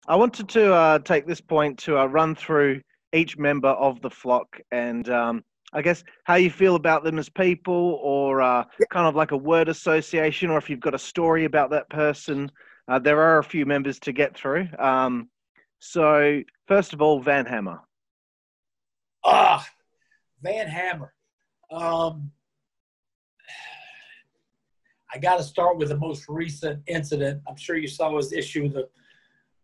I wanted to take this point to run through each member of the flock and I guess how you feel about them as people, or kind of like a word association, or if you've got a story about that person. There are a few members to get through. So, first of all, Van Hammer. Ah, Van Hammer. Um, I got to start with the most recent incident. I'm sure you saw his issue with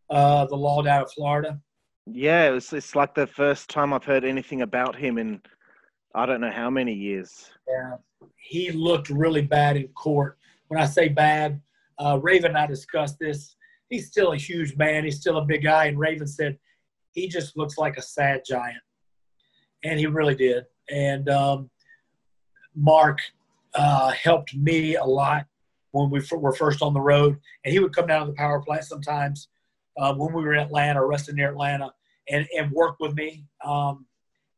the law down in Florida. Yeah, it's like the first time I've heard anything about him in I don't know how many years. Yeah, he looked really bad in court. When I say bad, Raven and I discussed this. He's still a huge man. He's still a big guy. And Raven said he just looks like a sad giant. And he really did. And Mark helped me a lot when we were first on the road. And he would come down to the power plant sometimes when we were in Atlanta, resting near Atlanta, and work with me.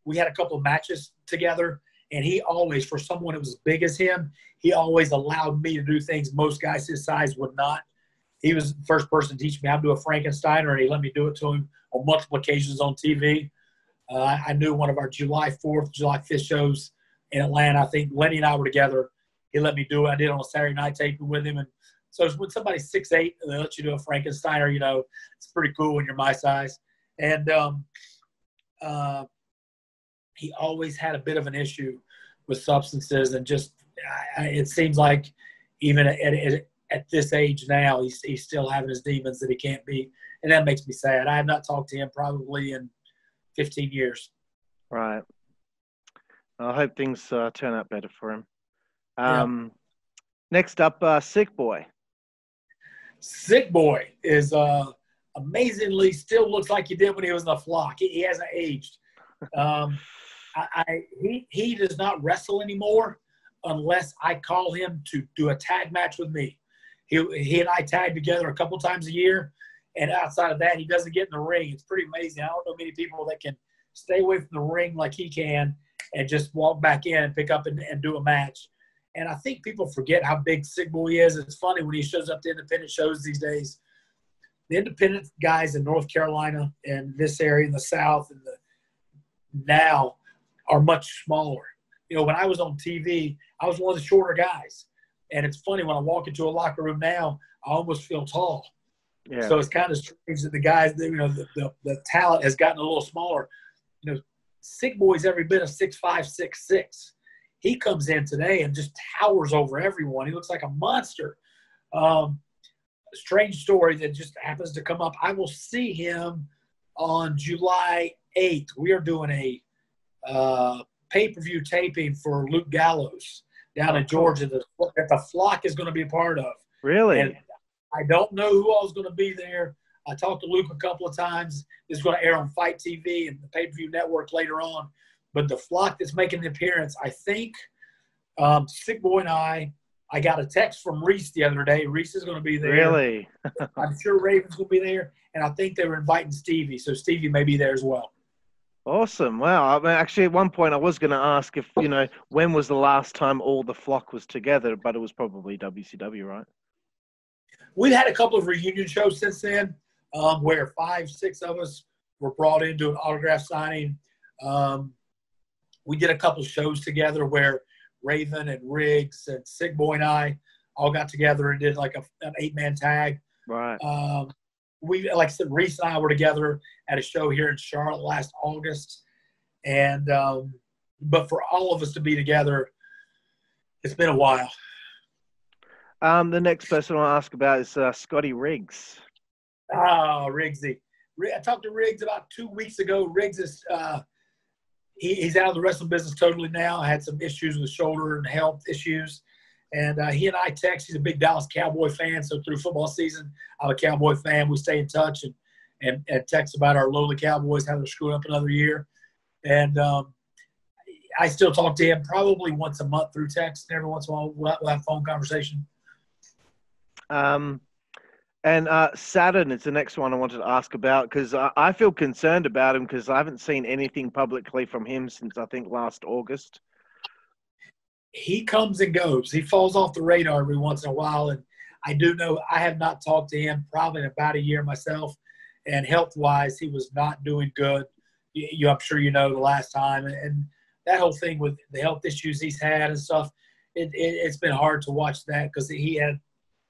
We had a couple of matches together, and he always, for someone that was as big as him, he always allowed me to do things most guys his size would not. He was the first person to teach me how to do a Frankensteiner, and he let me do it to him on multiple occasions on TV. I knew one of our July 4th, July 5th shows in Atlanta. I think Lenny and I were together. He let me do it. I did it on a Saturday night taping with him. And so when somebody's 6'8", they let you do a Frankensteiner, it's pretty cool when you're my size. And he always had a bit of an issue with substances, and just it seems like even at this age now, he's still having his demons that he can't beat, and that makes me sad. I have not talked to him probably in 15 years. Right. I hope things turn out better for him. Yeah. Next up, Sick Boy. Sick Boy is amazingly still looks like he did when he was in the flock. He hasn't aged. He does not wrestle anymore unless I call him to do a tag match with me. He and I tag together a couple times a year, and outside of that, he doesn't get in the ring. It's pretty amazing. I don't know many people that can stay away from the ring like he can and just walk back in and pick up and do a match. And I think people forget how big Sick Boy is. It's funny when he shows up to independent shows these days. The independent guys in North Carolina and this area in the South and now are much smaller. When I was on TV, I was one of the shorter guys. And it's funny, when I walk into a locker room now, I almost feel tall. Yeah. So it's kind of strange that the guys, the talent has gotten a little smaller. Sick Boy's every bit of 6'5", 6'6". He comes in today and just towers over everyone. He looks like a monster. Strange story that just happens to come up. I will see him on July 8th. We are doing a pay-per-view taping for Luke Gallows down in Georgia that the flock is going to be a part of. Really? And I don't know who all is going to be there. I talked to Luke a couple of times. It's going to air on Fight TV and the pay-per-view network later on. But the flock that's making the appearance, I think, Sick Boy and I got a text from Reese the other day. Reese is going to be there. Really? I'm sure Raven's going to be there. And I think they were inviting Stevie. So Stevie may be there as well. Awesome. Wow. I mean, actually, at one point I was going to ask if, when was the last time all the flock was together, but it was probably WCW, right? We've had a couple of reunion shows since then where 5, 6 of us were brought in to an autograph signing. We did a couple shows together where Raven and Riggs and Sick Boy and I all got together and did like an 8-man tag. Right. Like I said, Reese and I were together at a show here in Charlotte last August. And but for all of us to be together, it's been a while. The next person I'll ask about is Scotty Riggs. Oh, Riggsy. I talked to Riggs about 2 weeks ago. Riggs is he's out of the wrestling business totally now. I had some issues with shoulder and health issues. And he and I text. He's a big Dallas Cowboy fan. So through football season, I'm a Cowboy fan. We stay in touch and text about our lowly Cowboys, how they're screwing up another year. And I still talk to him probably once a month through text. And every once in a while, we'll have a phone conversation. And Saturn is the next one I wanted to ask about, because I feel concerned about him because I haven't seen anything publicly from him since, I think, last August. He comes and goes. He falls off the radar every once in a while. And I do know I have not talked to him probably in about a year myself. and health-wise, he was not doing good. I'm sure you know the last time, and that whole thing with the health issues he's had and stuff, it's been hard to watch that because he had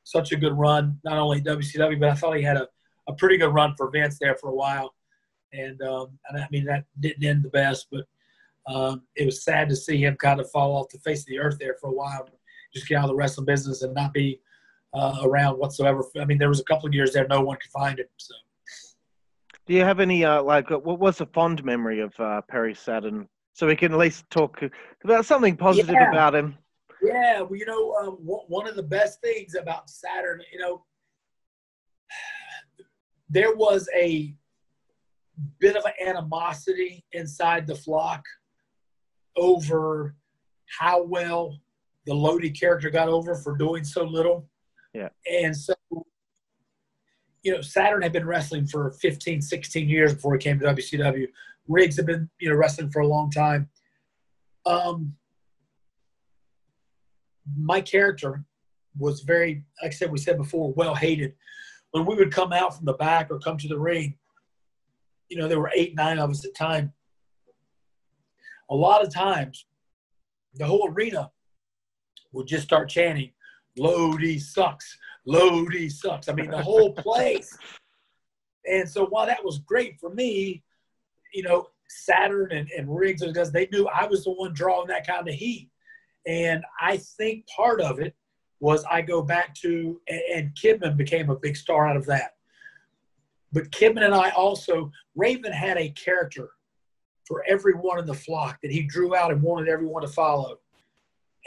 such a good run, not only at WCW, but I thought he had a pretty good run for Vince there for a while. And I mean, that didn't end the best, but it was sad to see him kind of fall off the face of the earth there for a while, just get out of the wrestling business and not be around whatsoever. I mean, there was a couple of years there no one could find him. So, do you have any what was a fond memory of Perry Saturn, so we can at least talk about something positive about him? Yeah, well, you know, one of the best things about Saturn, you know, there was a bit of an animosity inside the flock over how well the Lodi character got over for doing so little. Yeah. And so, you know, Saturn had been wrestling for 15, 16 years before he came to WCW. Riggs had been, you know, wrestling for a long time. My character was very, like I said, we said before, well hated. When we would come out from the back or come to the ring, you know, there were 8, 9 of us at a time. A lot of times, the whole arena would just start chanting, Lodi sucks, Lodi sucks. I mean, the whole place. And so while that was great for me, you know, Saturn and Riggs, because they knew I was the one drawing that kind of heat. And I think part of it was I go back to, and Kidman became a big star out of that. But Kidman and I also, Raven had a character for everyone in the flock that he drew out and wanted everyone to follow.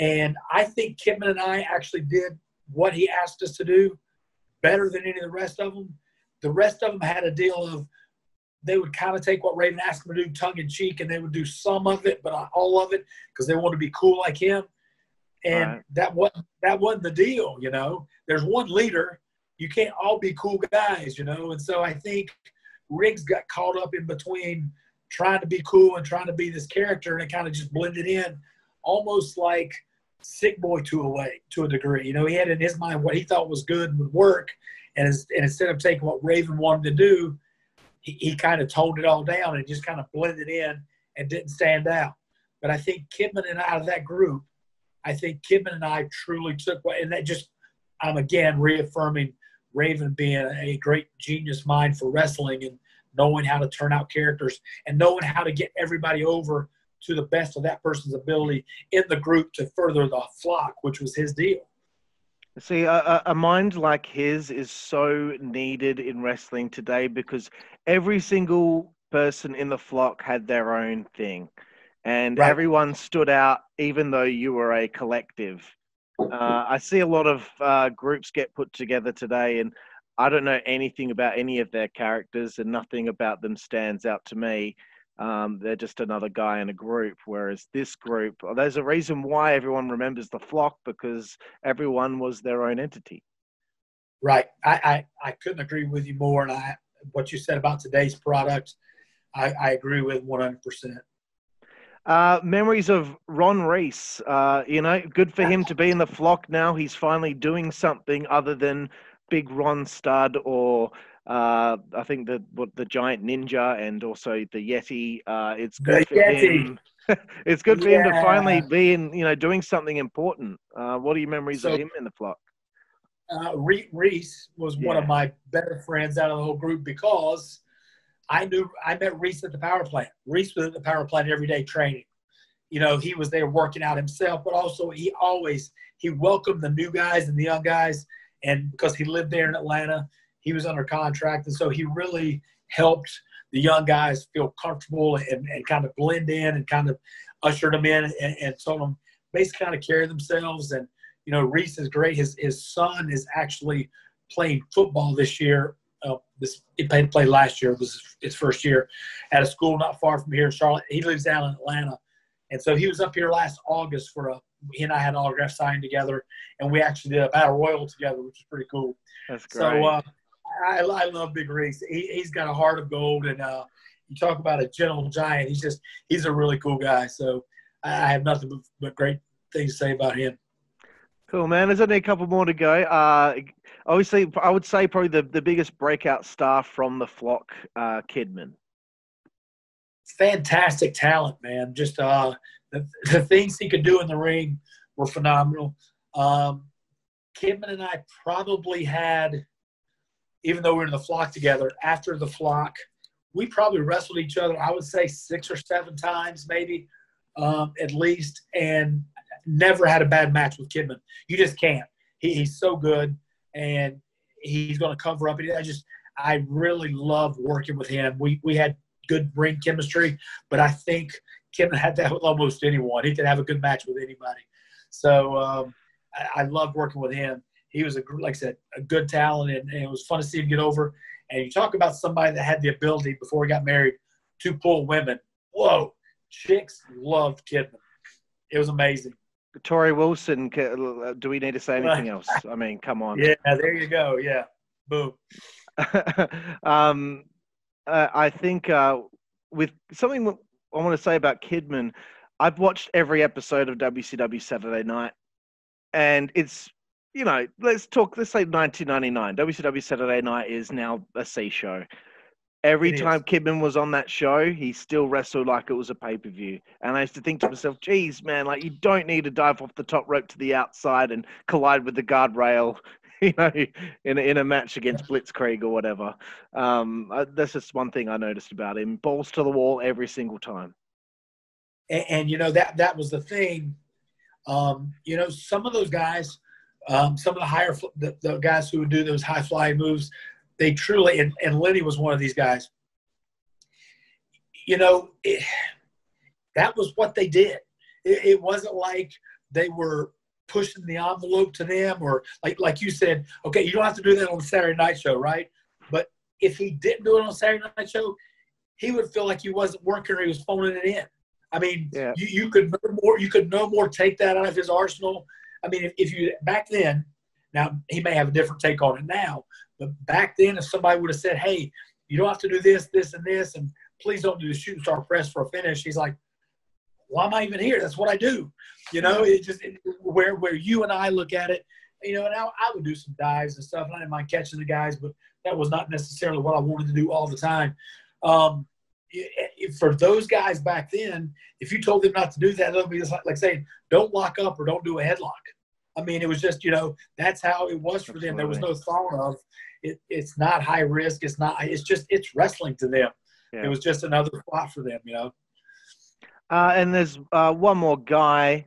And I think Kidman and I actually did what he asked us to do better than any of the rest of them. The rest of them had a deal of, they would kind of take what Raven asked them to do tongue-in-cheek, and they would do some of it, but not all of it, because they wanted to be cool like him. And that wasn't the deal, you know. There's one leader. You can't all be cool guys, you know. And so I think Riggs got caught up in between trying to be cool and trying to be this character, and it kind of just blended in, almost like Sick Boy to a degree. You know, he had in his mind what he thought was good and would work, and instead of taking what Raven wanted to do, he kind of toned it all down and just kind of blended in and didn't stand out. But I think Kidman and out of that group, I think Kidman and I truly took what, and that just, I'm again reaffirming Raven being a great genius mind for wrestling and knowing how to turn out characters and knowing how to get everybody over to the best of that person's ability in the group to further the flock, which was his deal. See, a mind like his is so needed in wrestling today because every single person in the flock had their own thing. And everyone stood out even though you were a collective. I see a lot of groups get put together today, and I don't know anything about any of their characters, and nothing about them stands out to me. They're just another guy in a group, whereas this group, there's a reason why everyone remembers the flock, because everyone was their own entity. Right. I couldn't agree with you more. And what you said about today's product, I agree with 100%. Memories of Ron Reiss. You know, good for him to be in the flock now. He's finally doing something other than Big Ron Stud or I think the Giant Ninja and also the Yeti. It's good for him. It's good for him to finally be in, doing something important. What are your memories of him in the flock? Reese was one of my better friends out of the whole group because I met Reese at the power plant. Reese was at the power plant every day training. You know, he was there working out himself, but also he welcomed the new guys and the young guys. And because he lived there in Atlanta, he was under contract. And so he really helped the young guys feel comfortable and kind of blend in and kind of ushered them in and told them basically kind of carry themselves. And, you know, Reese is great. His son is actually playing football this year. He played last year. It was his first year at a school not far from here in Charlotte. He lives down in Atlanta. And so he was up here last August he and I had an autograph signed together, and we actually did a battle royal together, which is pretty cool. That's great. So I love Big Reese. He's got a heart of gold, and you talk about a gentle giant. He's a really cool guy. So I have nothing but great things to say about him. Cool, man. There's only a couple more to go. Obviously, I would say probably the biggest breakout star from the flock, Kidman. Fantastic talent, man. Just the things he could do in the ring were phenomenal. Kidman and I probably had, even though we were in the flock together, after the flock, we probably wrestled each other, I would say 6 or 7 times maybe, at least, and never had a bad match with Kidman. You just can't. He's so good, and he's going to cover up. I really loved working with him. We had good ring chemistry, but I think Kidman had that with almost anyone. He could have a good match with anybody. So I loved working with him. He was, like I said, a good talent, and it was fun to see him get over. And you talk about somebody that had the ability before he got married to pull women. Whoa, chicks loved Kidman. It was amazing. Tori Wilson, do we need to say anything else? I mean, come on. Yeah, there you go. Yeah, boom. I think with something I want to say about Kidman, I've watched every episode of WCW Saturday Night, and it's, let's say 1999. WCW Saturday Night is now a C show. Every time Kidman was on that show, he still wrestled like it was a pay-per-view. And I used to think to myself, geez, man, like, you don't need to dive off the top rope to the outside and collide with the guardrail, in a match against Blitzkrieg or whatever. That's just one thing I noticed about him. Balls to the wall every single time. And that was the thing. Some of those guys, some of the guys who would do those high-flying moves, they truly, and Lenny was one of these guys, that was what they did. It wasn't like they were pushing the envelope to them, or like you said, okay, you don't have to do that on the Saturday Night Show, right? But if he didn't do it on Saturday Night Show, he would feel like he wasn't working or he was phoning it in. I mean, yeah. you could no more take that out of his arsenal. I mean, if you back then, now he may have a different take on it now, but back then, if somebody would have said, "Hey, you don't have to do this, this, and this, and please don't do the shooting star press for a finish," he's like, "Why am I even here? That's what I do." Where you and I look at it, and I would do some dives and stuff, and I didn't mind catching the guys, but that was not necessarily what I wanted to do all the time. For those guys back then, if you told them not to do that, it would be just like saying, "Don't lock up" or "Don't do a headlock." I mean, it was just, that's how it was for them. There was no thought of it. It's not high risk. It's wrestling to them. Yeah. It was just another spot for them, And there's one more guy,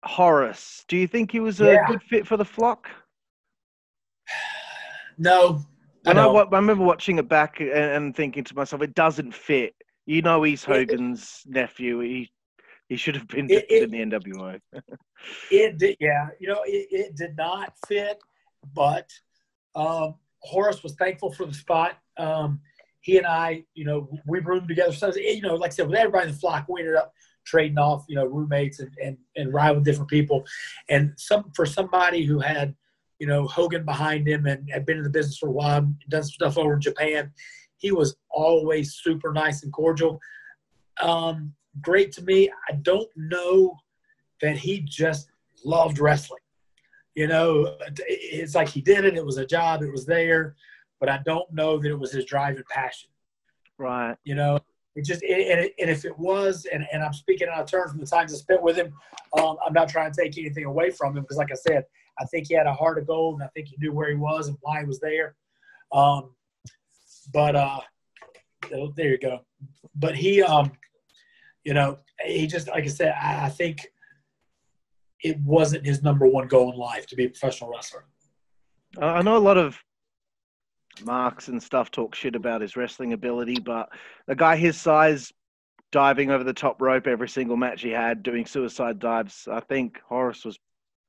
Horace. Do you think he was a good fit for the flock? No. I remember watching it back and thinking to myself, it doesn't fit. He's Hogan's nephew. He should have been in the NWO. It did, yeah. It did not fit, but Horace was thankful for the spot. He and I, we roomed together. So, like I said, with everybody in the flock, we ended up trading off, roommates and riding with different people. And for somebody who had, Hogan behind him and had been in the business for a while, done some stuff over in Japan, he was always super nice and cordial. Great to me. I don't know that he just loved wrestling. It's like he did it. It was a job. It was there. But I don't know that it was his drive and passion. Right. And if it was, and I'm speaking out of turn from the times I spent with him, I'm not trying to take anything away from him because, like I said, I think he had a heart of gold, and I think he knew where he was and why he was there. There you go. But he, he just, like I said, I think it wasn't his number one goal in life to be a professional wrestler. I know a lot of marks and stuff talk shit about his wrestling ability, but a guy his size diving over the top rope every single match he had, doing suicide dives, I think Horace was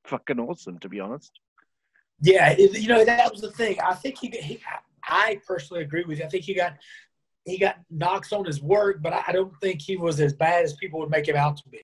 fucking awesome, to be honest. Yeah, that was the thing. I think I personally agree with you. I think he got knocks on his work, but I don't think he was as bad as people would make him out to be.